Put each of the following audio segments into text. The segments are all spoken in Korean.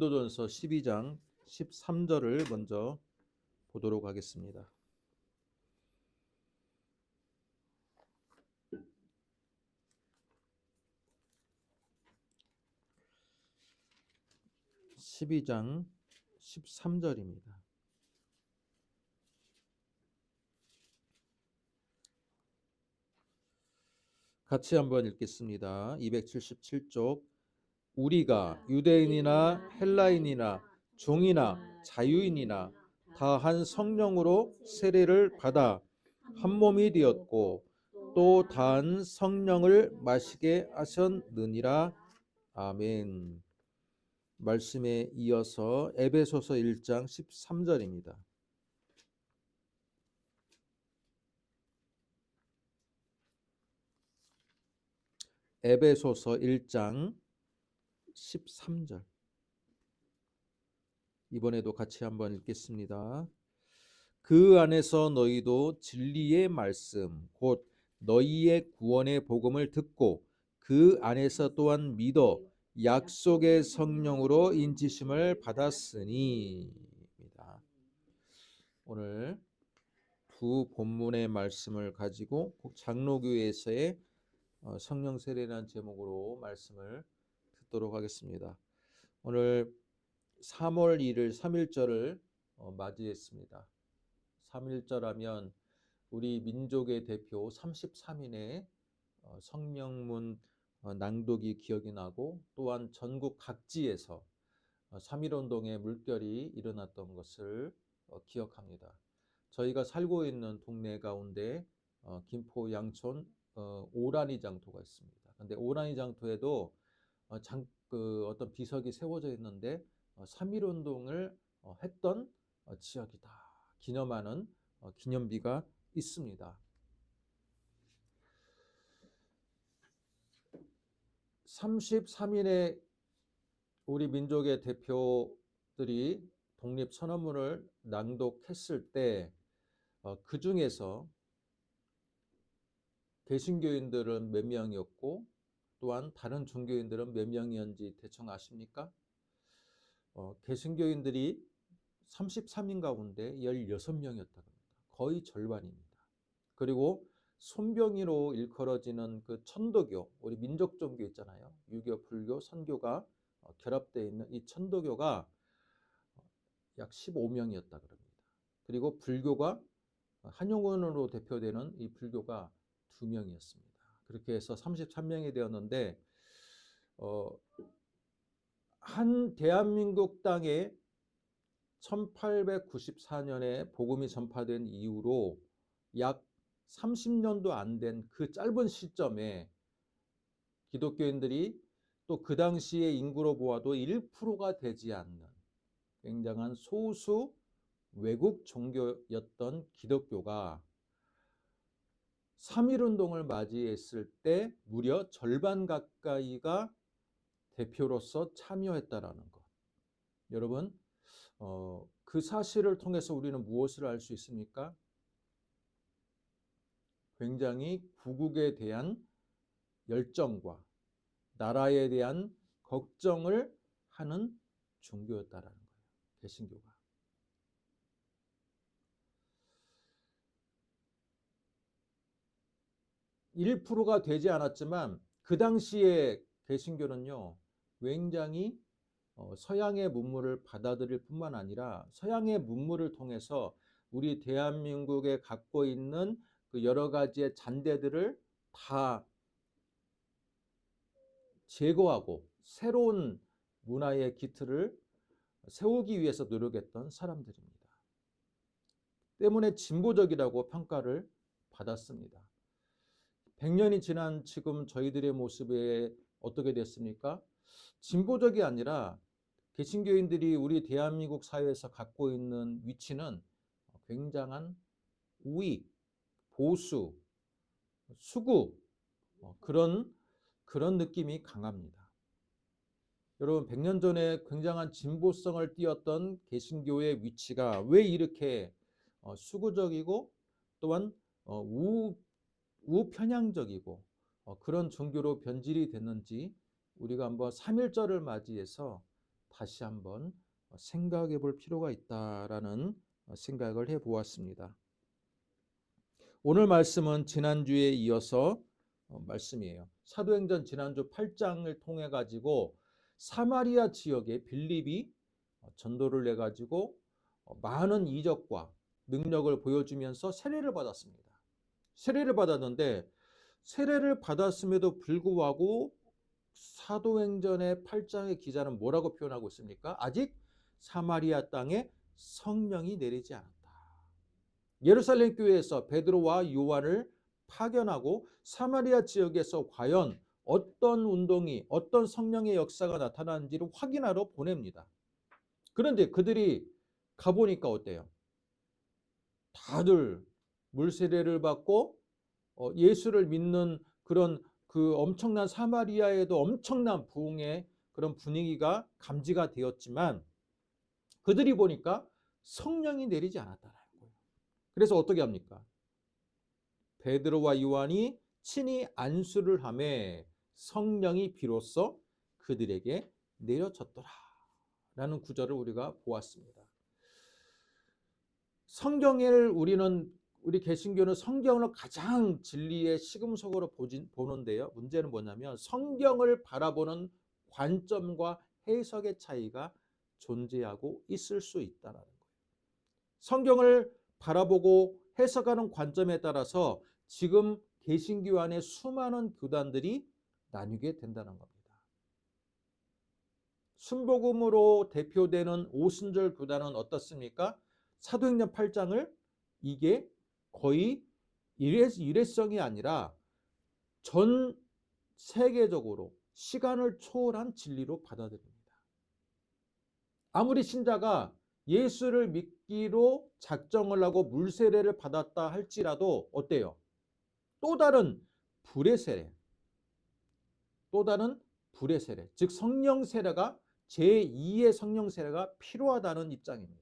고린도전서 12장 13절을 먼저 보도록 하겠습니다. (12장) 13절입니다. 같이 한번 읽겠습니다. 277쪽. 우리가 유대인이나 헬라인이나 종이나 자유인이나 다 한 성령으로 세례를 받아 한 몸이 되었고 또 다 한 성령을 마시게 하셨느니라. 아멘. 말씀에 이어서 에베소서 1장 13절입니다. 에베소서 1장 13절. 이번에도 같이 한번 읽겠습니다. 그 안에서 너희도 진리의 말씀 곧 너희의 구원의 복음을 듣고 그 안에서 또한 믿어 약속의 성령으로 인치심을 받았으니. 오늘 두 본문의 말씀을 가지고 장로교회에서의 성령 세례라는 제목으로 말씀을 듣도록 하겠습니다. 오늘 3월 1일 3.1절을 맞이했습니다. 3.1절 하면 우리 민족의 대표 33인의 성령문 낭독이 기억이 나고 또한 전국 각지에서 3.1운동의 물결이 일어났던 것을 기억합니다. 저희가 살고 있는 동네 가운데 김포 양촌 오라니 장터가 있습니다. 근데 오라니 장터에도 어떤 비석이 세워져 있는데 3.1운동을 했던 지역이다 기념하는 기념비가 있습니다. 33인의 우리 민족의 대표들이 독립선언문을 낭독했을 때 그 중에서 개신교인들은 몇 명이었고 또한 다른 종교인들은 몇 명이었는지 대충 아십니까? 개신교인들이 33인 가운데 16명이었다고 합니다. 거의 절반입니다. 그리고 손병이로 일컬어지는 그 천도교, 우리 민족 종교 있잖아요. 유교, 불교, 선교가 결합되어 있는 이 천도교가 약 15명이었다 그럽니다. 그리고 불교가 한용운으로 대표되는 이 불교가 2명이었습니다. 그렇게 해서 33명이 되었는데 한 대한민국 땅에 1894년에 복음이 전파된 이후로 약 30년도 안 된 그 짧은 시점에 기독교인들이 또 그 당시의 인구로 보아도 1%가 되지 않는 굉장한 소수 외국 종교였던 기독교가 3.1운동을 맞이했을 때 무려 절반 가까이가 대표로서 참여했다라는 것. 여러분, 그 사실을 통해서 우리는 무엇을 알 수 있습니까? 굉장히 구국에 대한 열정과 나라에 대한 걱정을 하는 종교였다라는 거예요. 개신교가. (1%가) 되지 않았지만 그 당시에 개신교는요 굉장히 서양의 문물을 받아들일 뿐만 아니라 서양의 문물을 통해서 우리 대한민국에 갖고 있는 그 여러 가지의 잔재들을 다 제거하고 새로운 문화의 기틀을 세우기 위해서 노력했던 사람들입니다. 때문에 진보적이라고 평가를 받았습니다. 100년이 지난 지금 저희들의 모습에 어떻게 됐습니까? 진보적이 아니라 개신교인들이 우리 대한민국 사회에서 갖고 있는 위치는 굉장한 우익, 보수, 수구 그런 느낌이 강합니다. 여러분 100년 전에 굉장한 진보성을 띄었던 개신교의 위치가 왜 이렇게 수구적이고 또한 우편향적이고 그런 종교로 변질이 됐는지 우리가 한번 3.1절을 맞이해서 다시 한번 생각해 볼 필요가 있다라는 생각을 해 보았습니다. 오늘 말씀은 지난주에 이어서 말씀이에요. 사도행전 지난주 8장을 통해 가지고 사마리아 지역에 빌립이 전도를 내 가지고 많은 이적과 능력을 보여주면서 세례를 받았습니다. 세례를 받았는데 세례를 받았음에도 불구하고 사도행전의 8장의 기자는 뭐라고 표현하고 있습니까? 아직 사마리아 땅에 성령이 내리지 않았다. 예루살렘 교회에서 베드로와 요한을 파견하고 사마리아 지역에서 과연 어떤 운동이, 어떤 성령의 역사가 나타나는지를 확인하러 보냅니다. 그런데 그들이 가보니까 어때요? 다들 물세례를 받고 예수를 믿는 그런 그 엄청난 사마리아에도 엄청난 부흥의 그런 분위기가 감지가 되었지만 그들이 보니까 성령이 내리지 않았다는 거예요. 그래서 어떻게 합니까? 베드로와 요한이 친히 안수를 하매 성령이 비로소 그들에게 내려졌더라 라는 구절을 우리가 보았습니다. 우리 개신교는 성경을 가장 진리의 시금석으로 보는데요. 문제는 뭐냐면 성경을 바라보는 관점과 해석의 차이가 존재하고 있을 수 있다는 거예요. 성경을 바라보고 해석하는 관점에 따라서 지금 개신교 안에 수많은 교단들이 나뉘게 된다는 겁니다. 순복음으로 대표되는 오순절 교단은 어떻습니까? 사도행전 8장을 이게 거의 일회성이 아니라 전 세계적으로 시간을 초월한 진리로 받아들입니다. 아무리 신자가 예수를 믿기로 작정을 하고 물세례를 받았다 할지라도 어때요? 또 다른 불의 세례, 즉 성령 세례가 제2의 성령 세례가 필요하다는 입장입니다.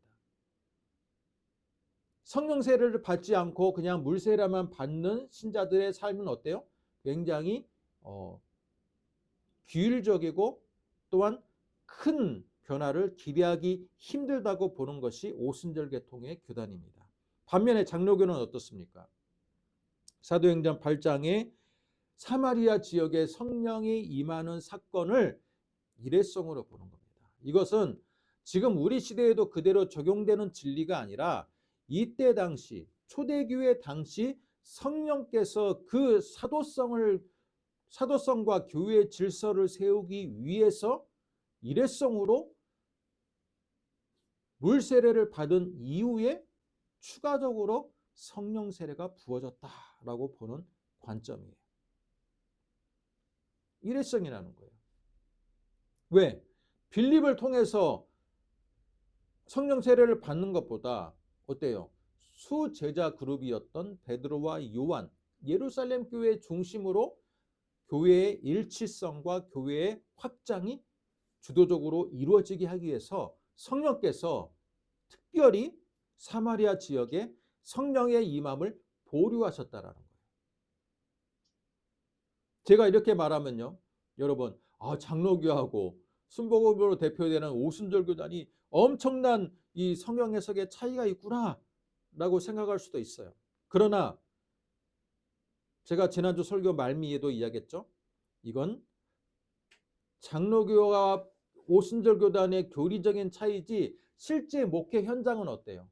성령 세례를 받지 않고 그냥 물 세례만 받는 신자들의 삶은 어때요? 굉장히 규율적이고 또한 큰 변화를 기대하기 힘들다고 보는 것이 오순절 계통의 교단입니다. 반면에 장로교는 어떻습니까? 사도행전 8장에 사마리아 지역에 성령이 임하는 사건을 일회성으로 보는 겁니다. 이것은 지금 우리 시대에도 그대로 적용되는 진리가 아니라 이때 당시 초대교회 당시 성령께서 그 사도성과 교회의 질서를 세우기 위해서 일회성으로 물세례를 받은 이후에 추가적으로 성령 세례가 부어졌다라고 보는 관점이에요. 일회성이라는 거예요. 왜? 빌립을 통해서 성령 세례를 받는 것보다 어때요? 수제자 그룹이었던 베드로와 요한, 예루살렘 교회 중심으로 교회의 일치성과 교회의 확장이 주도적으로 이루어지게 하기 위해서 성령께서 특별히 사마리아 지역에 성령의 임함을 보류하셨다라는 거예요. 제가 이렇게 말하면요, 여러분, 장로교하고 순복음으로 대표되는 오순절 교단이 엄청난 이 성경 해석의 차이가 있구나라고 생각할 수도 있어요. 그러나 제가 지난주 설교 말미에도 이야기했죠. 이건 장로교와 오순절 교단의 교리적인 차이지 실제 목회 현장은 어때요?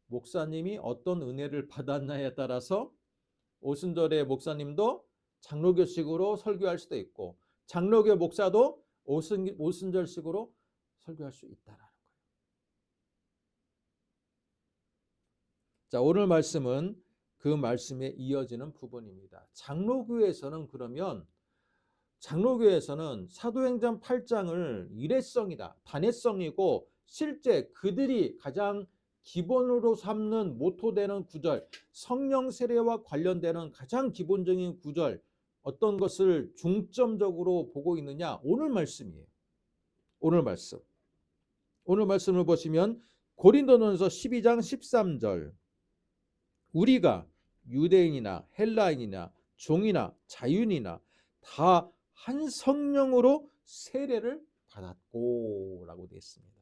목사님이 어떤 은혜를 받았냐에 따라서 오순절의 목사님도 장로교식으로 설교할 수도 있고 장로교 목사도 오순절식으로 설교할 수 있다라는 거예요. 자, 오늘 말씀은 그 말씀에 이어지는 부분입니다. 장로교에서는 사도행전 8장을 일회성이다, 단회성이고 실제 그들이 가장 기본으로 삼는 모토되는 구절, 성령 세례와 관련되는 가장 기본적인 구절, 어떤 것을 중점적으로 보고 있느냐? 오늘 말씀이에요. 오늘 말씀을 보시면 고린도전서 12장 13절, 우리가 유대인이나 헬라인이나 종이나 자유인이나 다 한 성령으로 세례를 받았고 라고 되어 있습니다.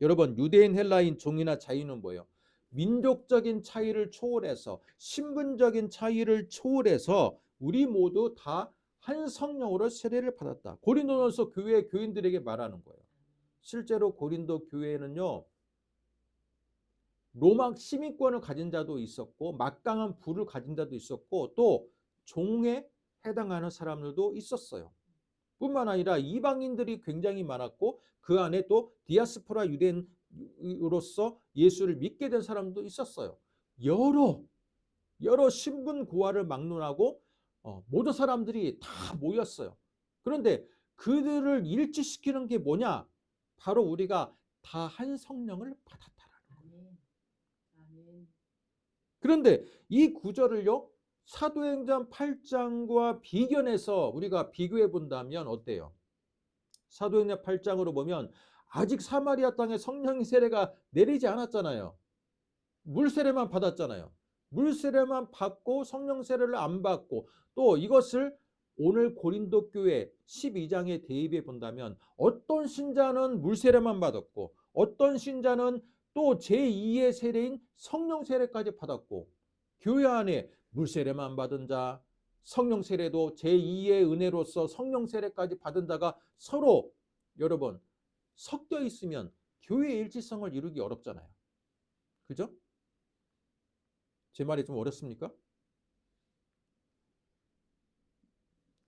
여러분, 유대인 헬라인 종이나 자유는 뭐예요? 민족적인 차이를 초월해서, 신분적인 차이를 초월해서 우리 모두 다 한 성령으로 세례를 받았다. 고린도전서 교회 교인들에게 말하는 거예요. 실제로 고린도 교회에는요, 로마 시민권을 가진 자도 있었고 막강한 부를 가진 자도 있었고 또 종에 해당하는 사람들도 있었어요. 뿐만 아니라 이방인들이 굉장히 많았고 그 안에 또 디아스포라 유대인으로서 예수를 믿게 된 사람도 있었어요. 여러 신분 고하를 막론하고 모든 사람들이 다 모였어요. 그런데 그들을 일치시키는 게 뭐냐? 바로 우리가 다 한 성령을 받았다라는 거예요. 그런데 이 구절을요, 사도행전 8장과 비견해서 우리가 비교해 본다면 어때요? 사도행전 8장으로 보면 아직 사마리아 땅에 성령 세례가 내리지 않았잖아요. 물 세례만 받았잖아요. 물 세례만 받고 성령 세례를 안 받고, 또 이것을 오늘 고린도 교회 12장에 대입해 본다면 어떤 신자는 물 세례만 받았고 어떤 신자는 또 제2의 세례인 성령 세례까지 받았고, 교회 안에 물 세례만 받은 자, 성령 세례도 제2의 은혜로서 성령 세례까지 받은 자가 서로 여러분 섞여 있으면 교회의 일치성을 이루기 어렵잖아요. 그죠? 제 말이 좀 어렵습니까?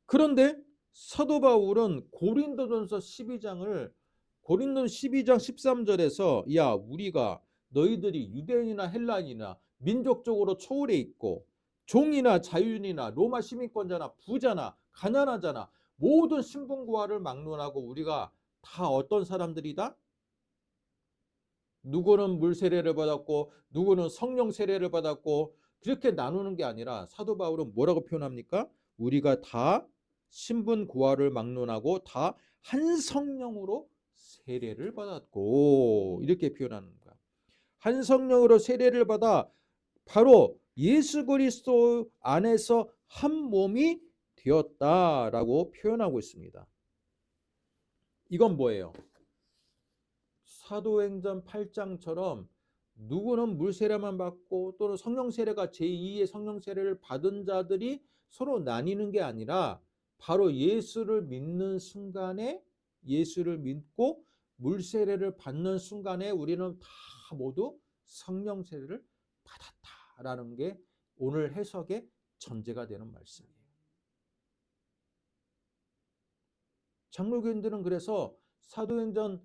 그런데 사도 바울은 고린도전서 12장 13절에서 야, 우리가 너희들이 유대인이나 헬라인이나 민족적으로 초월해 있고 종이나 자유인이나 로마 시민권자나 부자나 가난하잖아, 모든 신분고하를 막론하고 우리가 다 어떤 사람들이다? 누구는 물 세례를 받았고 누구는 성령 세례를 받았고, 그렇게 나누는 게 아니라 사도 바울은 뭐라고 표현합니까? 우리가 다 신분 고하를 막론하고 다 한 성령으로 세례를 받았고, 이렇게 표현하는 거야. 한 성령으로 세례를 받아 바로 예수 그리스도 안에서 한 몸이 되었다라고 표현하고 있습니다. 이건 뭐예요? 사도행전 8장처럼 누구는 물 세례만 받고 또는 성령 세례가 제2의 성령 세례를 받은 자들이 서로 나뉘는 게 아니라 바로 예수를 믿는 순간에, 예수를 믿고 물 세례를 받는 순간에 우리는 다 모두 성령 세례를 받았다라는 게 오늘 해석의 전제가 되는 말씀이에요. 장로교인들은 그래서 사도행전,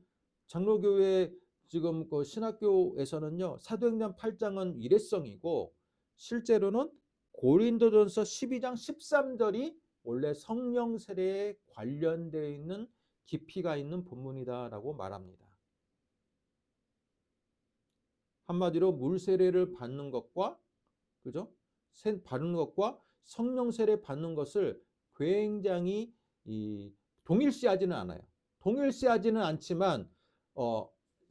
장로교회 지금 그 신학교에서는요, 사도행전 8장은 일회성이고 실제로는 고린도전서 12장 13절이 원래 성령 세례에 관련되어 있는 깊이가 있는 본문이다라고 말합니다. 한마디로 물 세례를 받는 것과, 그죠? 받는 것과 성령 세례 받는 것을 굉장히 동일시하지는 않아요. 동일시하지는 않지만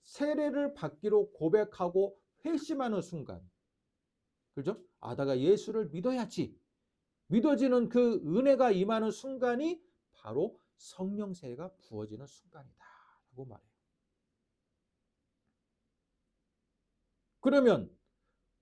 세례를 받기로 고백하고 회심하는 순간, 그죠? 아, 내가 예수를 믿어야지. 믿어지는 그 은혜가 임하는 순간이 바로 성령 세례가 부어지는 순간이다라고 말해요. 그러면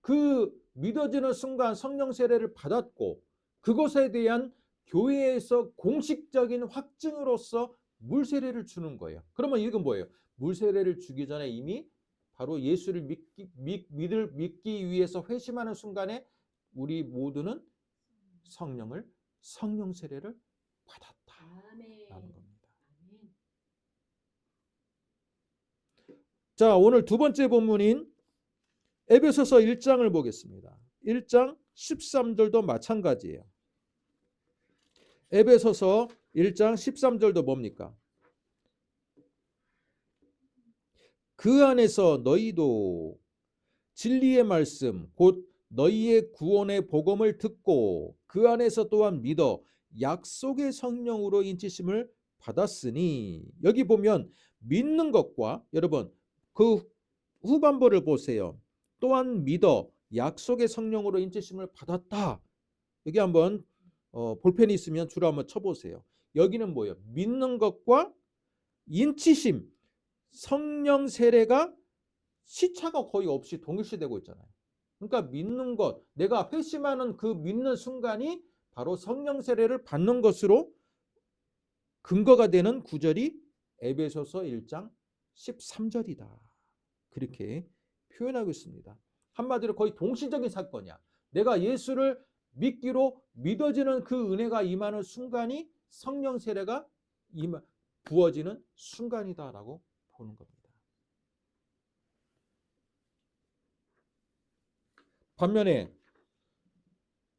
그 믿어지는 순간 성령 세례를 받았고 그것에 대한 교회에서 공식적인 확증으로서 물 세례를 주는 거예요. 그러면 이건 뭐예요? 물 세례를 주기 전에 이미 바로 예수를 믿기 위해서 회심하는 순간에 우리 모두는 성령 세례를 받았다라는 겁니다. 자, 오늘 두 번째 본문인 에베소서 1장을 보겠습니다. 1장 13절도 마찬가지예요. 에베소서 1장 13절도 뭡니까? 그 안에서 너희도 진리의 말씀 곧 너희의 구원의 복음을 듣고 그 안에서 또한 믿어 약속의 성령으로 인치심을 받았으니, 여기 보면 믿는 것과, 여러분 그 후반부를 보세요. 또한 믿어 약속의 성령으로 인치심을 받았다. 여기 한번 볼펜이 있으면 줄을 한번 쳐보세요. 여기는 뭐예요? 믿는 것과 인치심, 성령 세례가 시차가 거의 없이 동일시되고 있잖아요. 그러니까 믿는 것, 내가 회심하는 그 믿는 순간이 바로 성령 세례를 받는 것으로 근거가 되는 구절이 에베소서 1장 13절이다. 그렇게 표현하고 있습니다. 한마디로 거의 동시적인 사건이야. 내가 예수를 믿기로 믿어지는 그 은혜가 임하는 순간이 성령 세례가 부어지는 순간이다라고 보는 겁니다. 반면에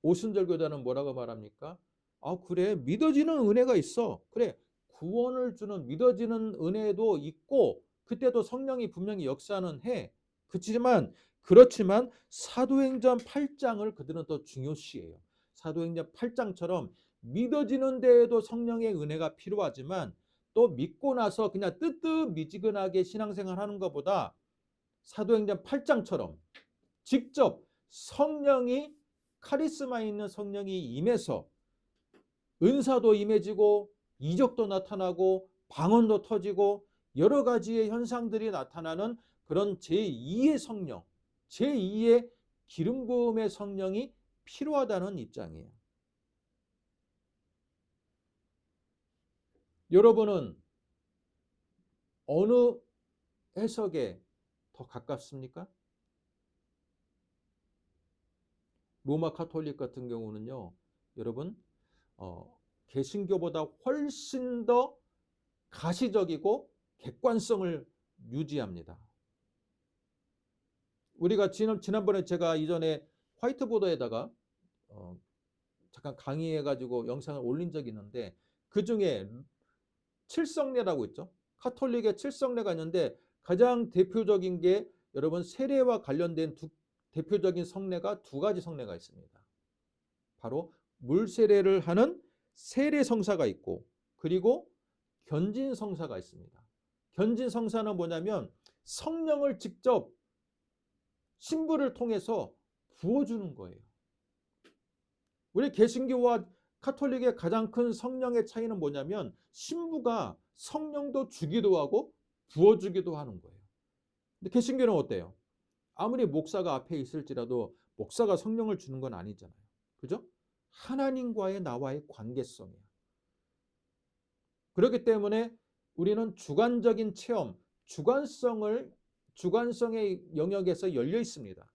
오순절 교단은 뭐라고 말합니까? 아, 그래, 믿어지는 은혜가 있어. 그래, 구원을 주는 믿어지는 은혜도 있고 그때도 성령이 분명히 역사는 해. 그렇지만 사도행전 8장을 그들은 더 중요시해요. 사도행전 8장처럼 믿어지는 데에도 성령의 은혜가 필요하지만 또 믿고 나서 그냥 뜨뜻미지근하게 신앙생활 하는 것보다 사도행전 8장처럼 직접 성령이 카리스마 있는 성령이 임해서 은사도 임해지고 이적도 나타나고 방언도 터지고 여러 가지의 현상들이 나타나는 그런 제2의 성령, 제2의 기름 부음의 성령이 필요하다는 입장이에요. 여러분은 어느 해석에 더 가깝습니까? 로마 카톨릭 같은 경우는요, 여러분, 개신교보다 훨씬 더 가시적이고 객관성을 유지합니다. 우리가 지난번에 제가 이전에 화이트보드에다가 잠깐 강의해가지고 영상을 올린 적이 있는데 그 중에 칠성례라고 있죠. 카톨릭의 칠성례가 있는데 가장 대표적인 게 여러분 세례와 관련된 대표적인 성례가 두 가지 성례가 있습니다. 바로 물세례를 하는 세례성사가 있고 그리고 견진성사가 있습니다. 견진성사는 뭐냐면 성령을 직접 신부를 통해서 부어주는 거예요. 우리 개신교와 카톨릭의 가장 큰 성령의 차이는 뭐냐면 신부가 성령도 주기도 하고 부어주기도 하는 거예요. 근데 개신교는 어때요? 아무리 목사가 앞에 있을지라도 목사가 성령을 주는 건 아니잖아요. 그죠? 하나님과의 나와의 관계성이야. 그렇기 때문에 우리는 주관적인 체험, 주관성의 영역에서 열려 있습니다.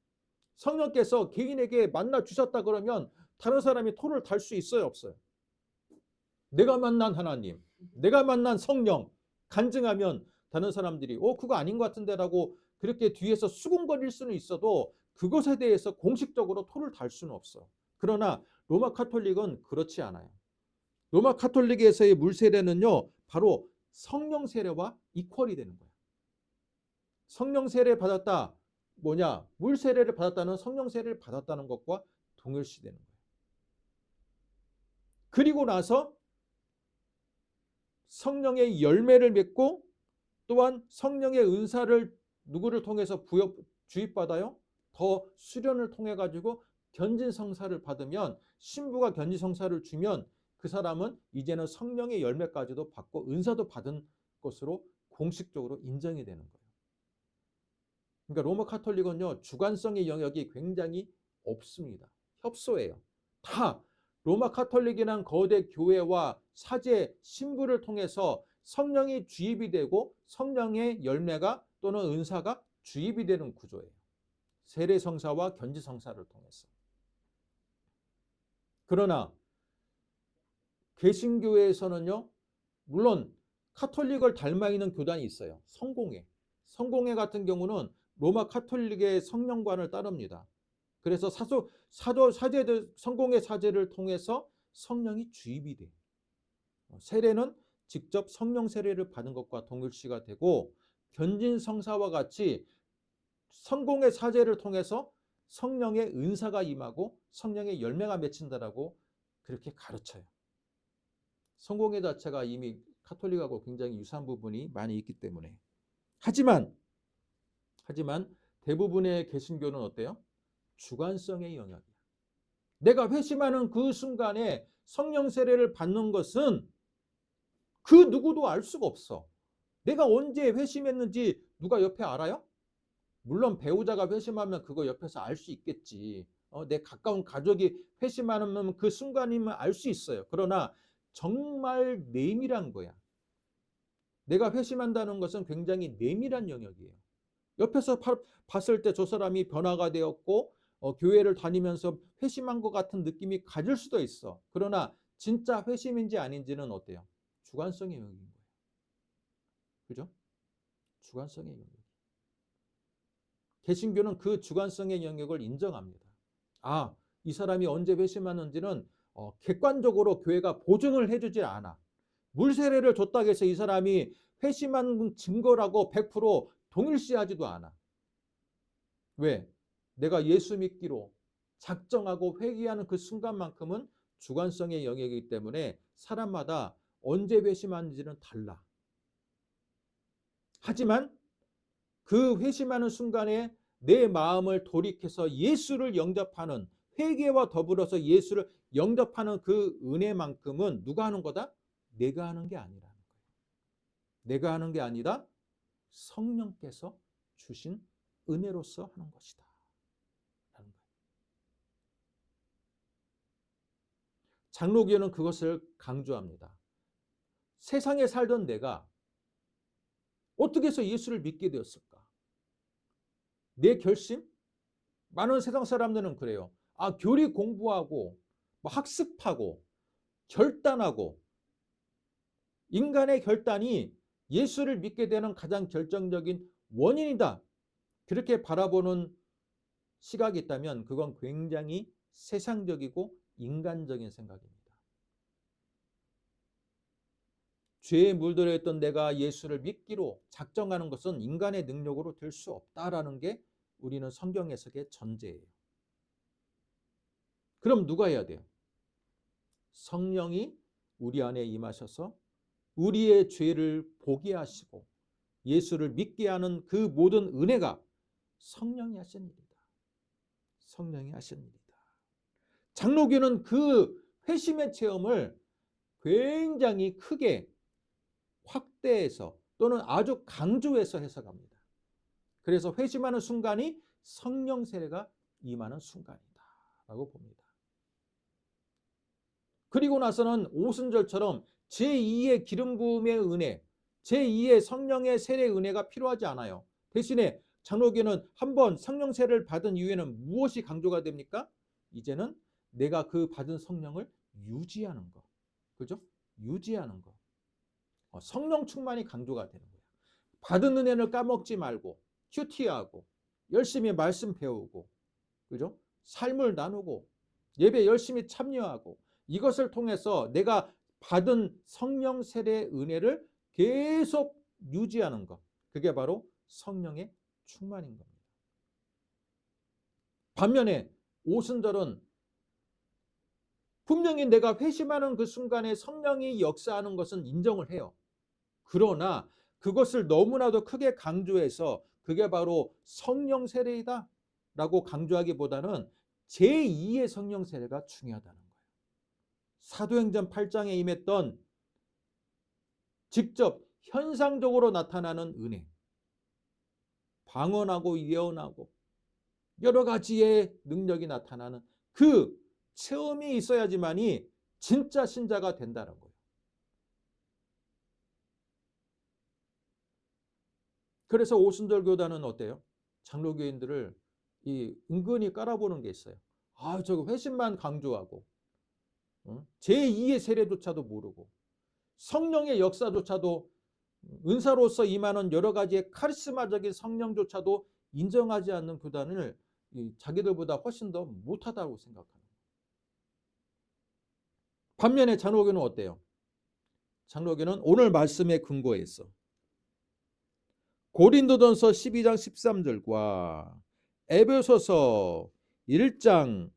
성령께서 개인에게 만나 주셨다 그러면 다른 사람이 토를 달 수 있어요, 없어요? 내가 만난 하나님, 내가 만난 성령 간증하면 다른 사람들이 그거 아닌 것 같은데라고 그렇게 뒤에서 수군거릴 수는 있어도 그것에 대해서 공식적으로 토를 달 수는 없어. 그러나 로마 카톨릭은 그렇지 않아요. 로마 카톨릭에서의 물세례는요, 바로 성령 세례와 이퀄이 되는 거예요. 성령 세례 받았다. 뭐냐? 물세례를 받았다는 성령 세례를 받았다는 것과 동일시 되는 거예요. 그리고 나서 성령의 열매를 맺고 또한 성령의 은사를 누구를 통해서 주입받아요? 더 수련을 통해 가지고 견진성사를 받으면 신부가 견진성사를 주면 그 사람은 이제는 성령의 열매까지도 받고 은사도 받은 것으로 공식적으로 인정이 되는 거예요. 그러니까 로마 카톨릭은요, 주관성의 영역이 굉장히 없습니다. 협소해요. 다 로마 카톨릭이란 거대 교회와 사제, 신부를 통해서 성령이 주입이 되고 성령의 열매가 또는 은사가 주입이 되는 구조예요. 세례성사와 견지성사를 통해서. 그러나 개신교회에서는요, 물론 카톨릭을 닮아 있는 교단이 있어요. 성공회. 성공회 같은 경우는 로마 카톨릭의 성령관을 따릅니다. 그래서 사제들, 성공회 사제를 통해서 성령이 주입이 돼요. 세례는 직접 성령 세례를 받은 것과 동일시가 되고 견진성사와 같이 성공의 사제를 통해서 성령의 은사가 임하고 성령의 열매가 맺힌다라고 그렇게 가르쳐요. 성공회 자체가 이미 카톨릭하고 굉장히 유사한 부분이 많이 있기 때문에. 하지만 대부분의 개신교는 어때요? 주관성의 영역이야. 내가 회심하는 그 순간에 성령 세례를 받는 것은 그 누구도 알 수가 없어. 내가 언제 회심했는지 누가 옆에 알아요? 물론 배우자가 회심하면 그거 옆에서 알 수 있겠지. 내 가까운 가족이 회심하면 그 순간이면 알 수 있어요. 그러나 정말 내밀한 거야. 내가 회심한다는 것은 굉장히 내밀한 영역이에요. 옆에서 봤을 때 저 사람이 변화가 되었고 교회를 다니면서 회심한 것 같은 느낌이 가질 수도 있어. 그러나 진짜 회심인지 아닌지는 어때요? 주관성의 영역인 거예요. 그죠? 주관성의 영역. 개신교는 그 주관성의 영역을 인정합니다. 아, 이 사람이 언제 회심하는지는 객관적으로 교회가 보증을 해주지 않아. 물세례를 줬다고 해서 이 사람이 회심한 증거라고 100% 동일시하지도 않아. 왜? 내가 예수 믿기로 작정하고 회개하는 그 순간만큼은 주관성의 영역이기 때문에 사람마다 언제 회심하는지는 달라. 하지만 그 회심하는 순간에 내 마음을 돌이켜서 예수를 영접하는, 회개와 더불어서 예수를 영접하는 그 은혜만큼은 누가 하는 거다? 내가 하는 게 아니라는 거예요. 내가 하는 게 아니라 성령께서 주신 은혜로서 하는 것이다 라는 거예요. 장로교는 그것을 강조합니다. 세상에 살던 내가 어떻게 해서 예수를 믿게 되었을까? 내 결심? 많은 세상 사람들은 그래요. 교리 공부하고 학습하고 결단하고, 인간의 결단이 예수를 믿게 되는 가장 결정적인 원인이다. 그렇게 바라보는 시각이 있다면 그건 굉장히 세상적이고 인간적인 생각입니다. 죄에 물들어 있던 내가 예수를 믿기로 작정하는 것은 인간의 능력으로 될 수 없다라는 게 우리는 성경 해석의 전제예요. 그럼 누가 해야 돼요? 성령이 우리 안에 임하셔서 우리의 죄를 보게 하시고 예수를 믿게 하는 그 모든 은혜가 성령이 하신 일이다. 성령이 하신 일이다. 장로교는 그 회심의 체험을 굉장히 크게 확대해서 또는 아주 강조해서 해석합니다. 그래서 회심하는 순간이 성령 세례가 임하는 순간이다 라고 봅니다. 그리고 나서는 오순절처럼 제2의 기름 부음의 은혜, 제2의 성령의 세례 은혜가 필요하지 않아요. 대신에 장로교는 한번 성령 세례를 받은 이후에는 무엇이 강조가 됩니까? 이제는 내가 그 받은 성령을 유지하는 거. 그죠? 유지하는 거. 성령 충만이 강조가 되는 거예요. 받은 은혜를 까먹지 말고 큐티하고 열심히 말씀 배우고, 그죠? 삶을 나누고 예배 열심히 참여하고, 이것을 통해서 내가 받은 성령 세례 은혜를 계속 유지하는 것. 그게 바로 성령의 충만인 겁니다. 반면에 오순절은 분명히 내가 회심하는 그 순간에 성령이 역사하는 것은 인정을 해요. 그러나 그것을 너무나도 크게 강조해서 그게 바로 성령 세례이다 라고 강조하기보다는 제2의 성령 세례가 중요하다는 거예요. 사도행전 8장에 임했던 직접 현상적으로 나타나는 은혜, 방언하고 예언하고 여러 가지의 능력이 나타나는 그 체험이 있어야지만이 진짜 신자가 된다는 거예요. 그래서 오순절 교단은 어때요? 장로교인들을 은근히 깔아보는 게 있어요. 저거 회심만 강조하고 제2의 세례조차도 모르고 성령의 역사조차도, 은사로서 임하는 여러 가지의 카리스마적인 성령조차도 인정하지 않는 교단을 자기들보다 훨씬 더 못하다고 생각하는 거예요. 반면에 장로교는 어때요? 장로교는 오늘 말씀에 근거해서 고린도전서 12장 13절과 에베소서 1장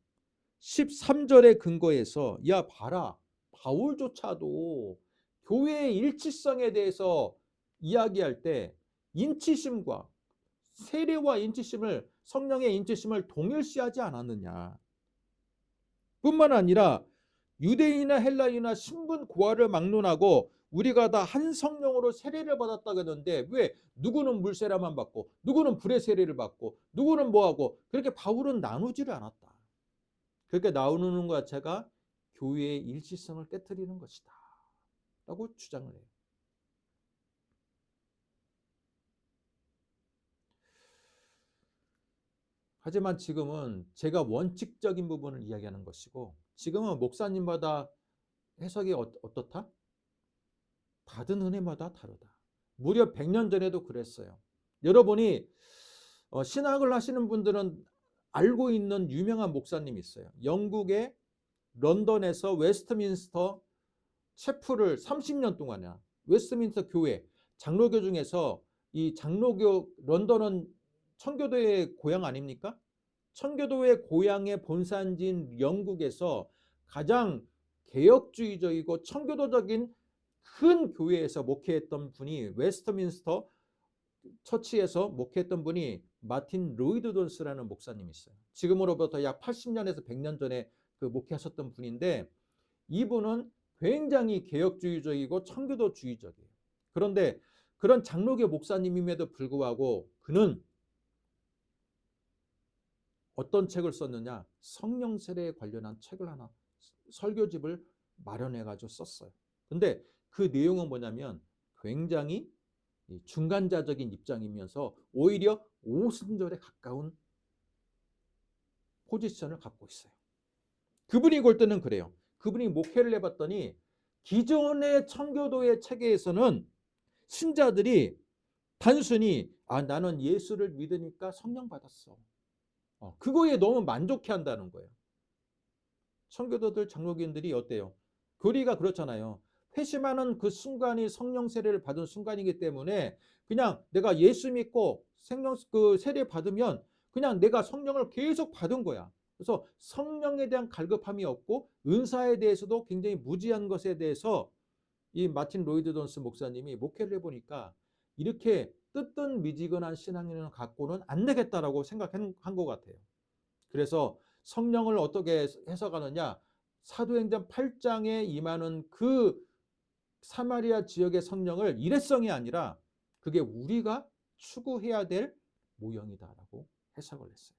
13절에 근거해서 봐라, 바울조차도 교회의 일치성에 대해서 이야기할 때 인치심과 세례와 인치심을, 성령의 인치심을 동일시하지 않았느냐. 뿐만 아니라 유대인이나 헬라인이나 신분 고하를 막론하고 우리가 다 한 성령으로 세례를 받았다고 했는데 왜 누구는 물 세례만 받고 누구는 불의 세례를 받고 누구는 뭐하고 그렇게 바울은 나누지를 않았다. 그렇게 나누는 것 자체가 교회의 일치성을 깨트리는 것이다 라고 주장을 해요. 하지만 지금은 제가 원칙적인 부분을 이야기하는 것이고 지금은 목사님마다 해석이 어떻다? 받은 은혜마다 다르다. 무려 100년 전에도 그랬어요. 여러분이 신학을 하시는 분들은 알고 있는 유명한 목사님이 있어요. 영국의 런던에서 웨스트민스터 체프를 30년 동안이나 웨스트민스터 교회 장로교 중에서 이 장로교 런던은 청교도의 고향 아닙니까? 청교도의 고향의 본산지인 영국에서 가장 개혁주의적이고 청교도적인 큰 교회에서 목회했던 분이 웨스트민스터 처치에서 목회했던 분이 마틴 로이드 존스라는 목사님이 있어요. 지금으로부터 약 80년에서 100년 전에 그 목회하셨던 분인데 이분은 굉장히 개혁주의적이고 청교도주의적이에요. 그런데 그런 장로교 목사님임에도 불구하고 그는 어떤 책을 썼느냐? 성령 세례에 관련한 책을 하나 설교집을 마련해 가지고 썼어요. 근데 그 내용은 뭐냐면 굉장히 중간자적인 입장이면서 오히려 오순절에 가까운 포지션을 갖고 있어요. 그분이 볼 때는 그래요. 그분이 목회를 해봤더니 기존의 청교도의 체계에서는 신자들이 단순히 나는 예수를 믿으니까 성령 받았어. 그거에 너무 만족해 한다는 거예요. 청교도들 장로교인들이 어때요? 교리가 그렇잖아요. 회심하는 그 순간이 성령 세례를 받은 순간이기 때문에 그냥 내가 예수 믿고 생명 그 세례 받으면 그냥 내가 성령을 계속 받은 거야. 그래서 성령에 대한 갈급함이 없고 은사에 대해서도 굉장히 무지한 것에 대해서 이 마틴 로이드 존스 목사님이 목회를 해보니까 이렇게 뜨뜻미지근한 신앙을 갖고는 안 되겠다라고 생각한 것 같아요. 그래서 성령을 어떻게 해석하느냐? 사도행전 8장에 임하는 그 사마리아 지역의 성령을 일회성이 아니라 그게 우리가 추구해야 될 모형이다라고 해석을 했어요.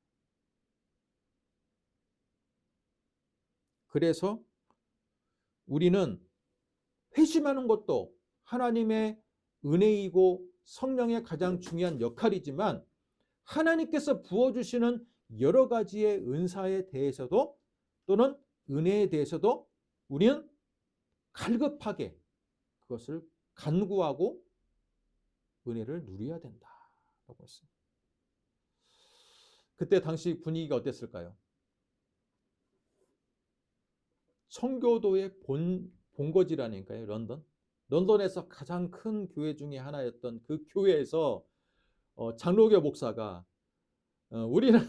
그래서 우리는 회심하는 것도 하나님의 은혜이고 성령의 가장 중요한 역할이지만 하나님께서 부어주시는 여러 가지의 은사에 대해서도 또는 은혜에 대해서도 우리는 갈급하게 그것을 간구하고 은혜를 누려야 된다라고 했어요. 그때 당시 분위기가 어땠을까요? 청교도의 본거지라니까요. 런던에서 가장 큰 교회 중에 하나였던 그 교회에서 장로교 목사가 우리는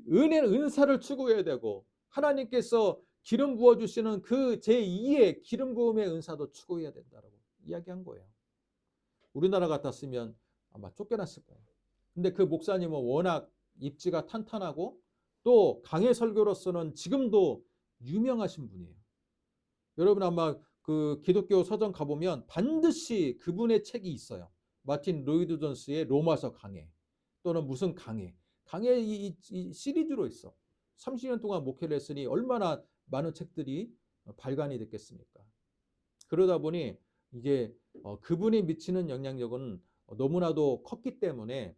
은사를 추구해야 되고 하나님께서 기름 부어 주시는 그 제2의 기름 부음의 은사도 추구해야 된다라고 이야기한 거예요. 우리나라 같았으면 아마 쫓겨났을 거예요. 근데 그 목사님은 워낙 입지가 탄탄하고 또 강해 설교로서는 지금도 유명하신 분이에요. 여러분 아마 그 기독교 서점 가보면 반드시 그분의 책이 있어요. 마틴 로이드 존스의 로마서 강해 또는 무슨 강해 이 시리즈로 있어. 30년 동안 목회를 했으니 얼마나 많은 책들이 발간이 됐겠습니까? 그러다 보니 이제 그분이 미치는 영향력은 너무나도 컸기 때문에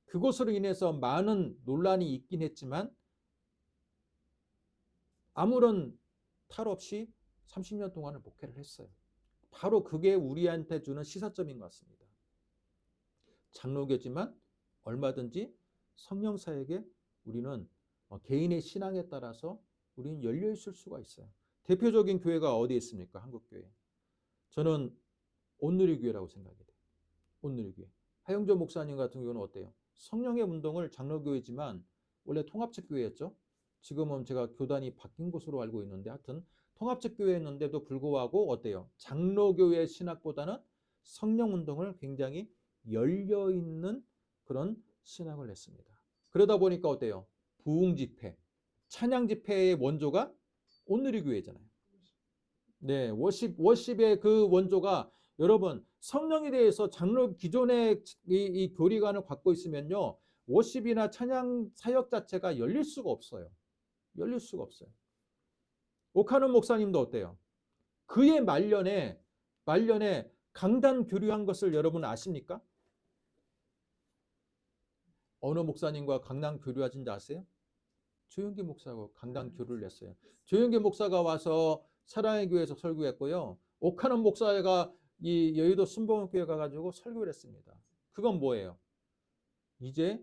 그것으로 인해서 많은 논란이 있긴 했지만 아무런 탈 없이 30년 동안을 목회를 했어요. 바로 그게 우리한테 주는 시사점인 것 같습니다. 장로교지만 얼마든지 성령사에게 우리는 개인의 신앙에 따라서 우리는 열려 있을 수가 있어요. 대표적인 교회가 어디에 있습니까? 한국교회. 저는 온누리교회라고 생각이 돼요. 온누리교회. 하영조 목사님 같은 경우는 어때요? 성령의 운동을 장로교회지만 원래 통합적 교회였죠. 지금은 제가 교단이 바뀐 곳으로 알고 있는데 하여튼 통합적 교회였는데도 불구하고 어때요? 장로교회 신학보다는 성령 운동을 굉장히 열려 있는 그런 신학을 했습니다. 그러다 보니까 어때요? 부흥 집회, 찬양 집회의 원조가 온누리교회잖아요. 네, 워십의 그 원조가 여러분 성령에 대해서 장로 기존의 이 교리관을 갖고 있으면요. 워십이나 찬양 사역 자체가 열릴 수가 없어요. 열릴 수가 없어요. 오카노 목사님도 어때요? 그의 말년에 강단 교류한 것을 여러분 아십니까? 어느 목사님과 강단 교류하신지 아세요? 조용기 목사하고 강단 교류를 냈어요. 조용기 목사가 와서 사랑의 교회에서 설교했고요. 오카노 목사가 이 여의도 순복음교회 가가지고 설교를 했습니다. 그건 뭐예요? 이제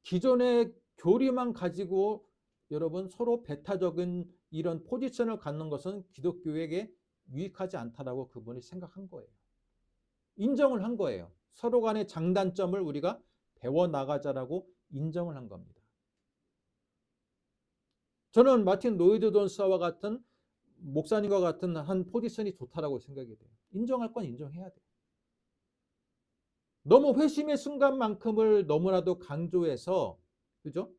기존의 교리만 가지고 여러분 서로 배타적인 이런 포지션을 갖는 것은 기독교에게 유익하지 않다라고 그분이 생각한 거예요. 인정을 한 거예요. 서로 간의 장단점을 우리가 배워나가자라고 인정을 한 겁니다. 저는 마틴 로이드 존스와 같은 목사님과 같은 한 포지션이 좋다라고 생각이 돼요. 인정할 건 인정해야 돼요. 너무 회심의 순간만큼을 너무나도 강조해서, 그죠?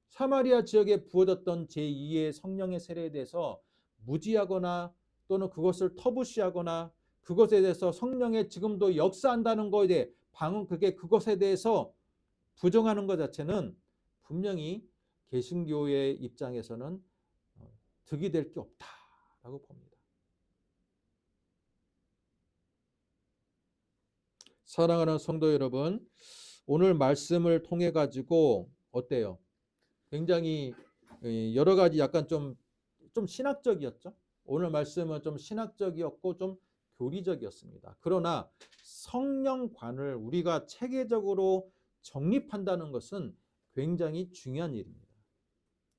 사마리아 지역에 부어졌던 제2의 성령의 세례에 대해서 무지하거나 또는 그것을 터부시하거나 그것에 대해서 성령의 지금도 역사한다는 것에 대해 그것에 대해서 부정하는 것 자체는 분명히 개신교의 입장에서는 득이 될 게 없다라고 봅니다. 사랑하는 성도 여러분, 오늘 말씀을 통해 가지고 어때요? 굉장히 여러 가지 약간 좀 신학적이었죠. 오늘 말씀은 좀 신학적이었고 좀 교리적이었습니다. 그러나 성령관을 우리가 체계적으로 정립한다는 것은 굉장히 중요한 일입니다.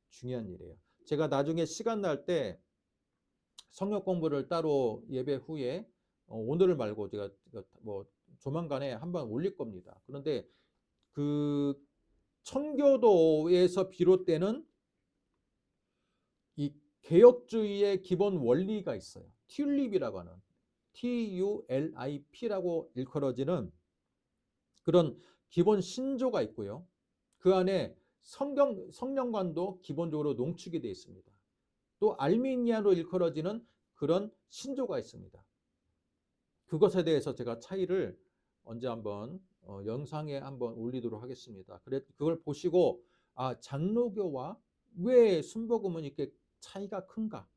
중요한 일이에요. 제가 나중에 시간 날 때 성경 공부를 따로 예배 후에 오늘을 말고 제가 뭐 조만간에 한번 올릴 겁니다. 그런데 그 청교도에서 비롯되는 이 개혁주의의 기본 원리가 있어요. 튤립이라고 하는 TULIP라고 일컬어지는 그런 기본 신조가 있고요. 그 안에 성령관도 기본적으로 농축이 되어 있습니다. 또 알미니아로 일컬어지는 그런 신조가 있습니다. 그것에 대해서 제가 차이를 언제 한번 영상에 한번 올리도록 하겠습니다. 그걸 보시고 장로교와 왜 순복음은 이렇게 차이가 큰가?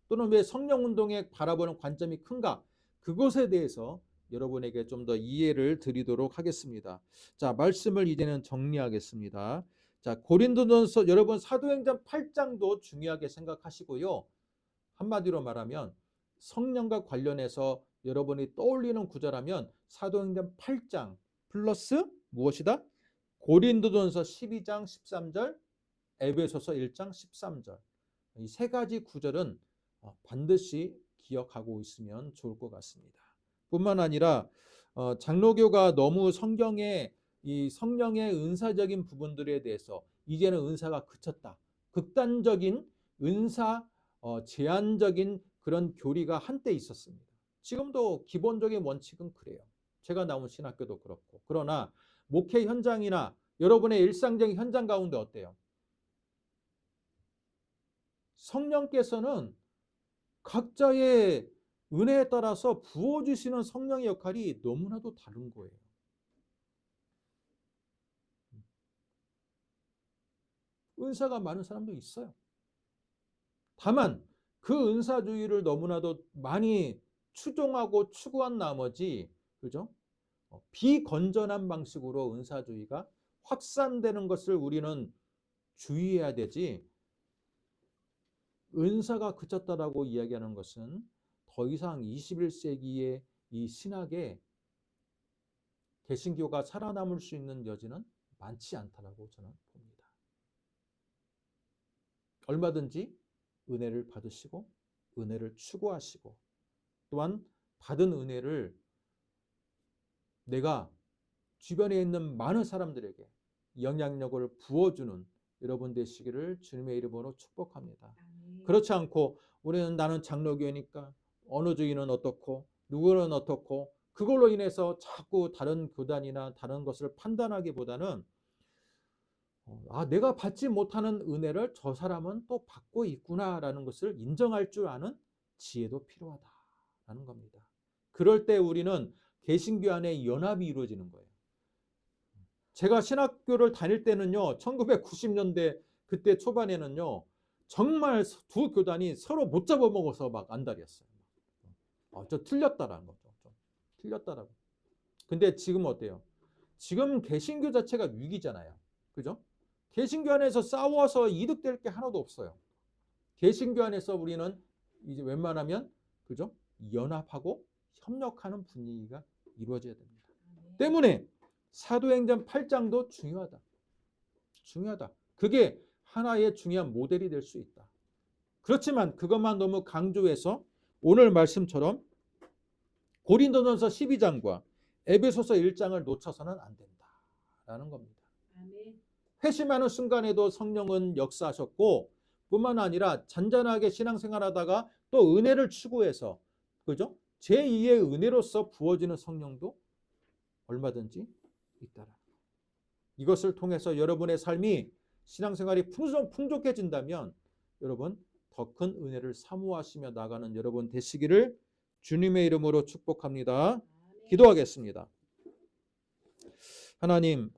또는 왜 성령운동에 바라보는 관점이 큰가? 그것에 대해서 여러분에게 좀 더 이해를 드리도록 하겠습니다. 자, 말씀을 이제는 정리하겠습니다. 자, 고린도전서 여러분 사도행전 8장도 중요하게 생각하시고요. 한마디로 말하면 성령과 관련해서 여러분이 떠올리는 구절하면 사도행전 8장 플러스 무엇이다? 고린도전서 12장 13절, 에베소서 1장 13절. 이 세 가지 구절은 반드시 기억하고 있으면 좋을 것 같습니다. 뿐만 아니라 장로교가 너무 성경의 이 성령의 은사적인 부분들에 대해서 이제는 은사가 그쳤다. 극단적인 은사 제한적인 그런 교리가 한때 있었습니다. 지금도 기본적인 원칙은 그래요. 제가 나온 신학교도 그렇고. 그러나 목회 현장이나 여러분의 일상적인 현장 가운데 어때요? 성령께서는 각자의 은혜에 따라서 부어주시는 성령의 역할이 너무나도 다른 거예요. 은사가 많은 사람도 있어요. 다만 그 은사주의를 너무나도 많이 추종하고 추구한 나머지, 그죠? 비건전한 방식으로 은사주의가 확산되는 것을 우리는 주의해야 되지, 은사가 그쳤다라고 이야기하는 것은 더 이상 21세기의 이 신학에 개신교가 살아남을 수 있는 여지는 많지 않다라고 저는 봅니다. 얼마든지 은혜를 받으시고 은혜를 추구하시고 또한 받은 은혜를 내가 주변에 있는 많은 사람들에게 영향력을 부어주는 여러분 되시기를 주님의 이름으로 축복합니다. 그렇지 않고 우리는 나는 장로교니까 어느 주인은 어떻고 누구는 어떻고 그걸로 인해서 자꾸 다른 교단이나 다른 것을 판단하기보다는 내가 받지 못하는 은혜를 저 사람은 또 받고 있구나라는 것을 인정할 줄 아는 지혜도 필요하다라는 겁니다. 그럴 때 우리는 개신교 안에 연합이 이루어지는 거예요. 제가 신학교를 다닐 때는요, 1990년대 그때 초반에는요, 정말 두 교단이 서로 못 잡아먹어서 막 안달이었어요. 저 틀렸다라는 거죠. 좀 틀렸다라고. 근데 지금 어때요? 지금 개신교 자체가 위기잖아요. 그죠? 개신교 안에서 싸워서 이득될 게 하나도 없어요. 개신교 안에서 우리는 이제 웬만하면 그죠? 연합하고 협력하는 분위기가 이루어져야 됩니다. 때문에 사도행전 8장도 중요하다. 중요하다. 그게 하나의 중요한 모델이 될 수 있다. 그렇지만 그것만 너무 강조해서 오늘 말씀처럼 고린도전서 12장과 에베소서 1장을 놓쳐서는 안 된다라는 겁니다. 회심하는 순간에도 성령은 역사하셨고 뿐만 아니라 잔잔하게 신앙생활하다가 또 은혜를 추구해서 그죠? 제2의 은혜로서 부어지는 성령도 얼마든지 있다라. 이것을 통해서 여러분의 삶이 신앙생활이 풍족해진다면 여러분 더 큰 은혜를 사모하시며 나가는 여러분 되시기를 주님의 이름으로 축복합니다. 기도하겠습니다. 하나님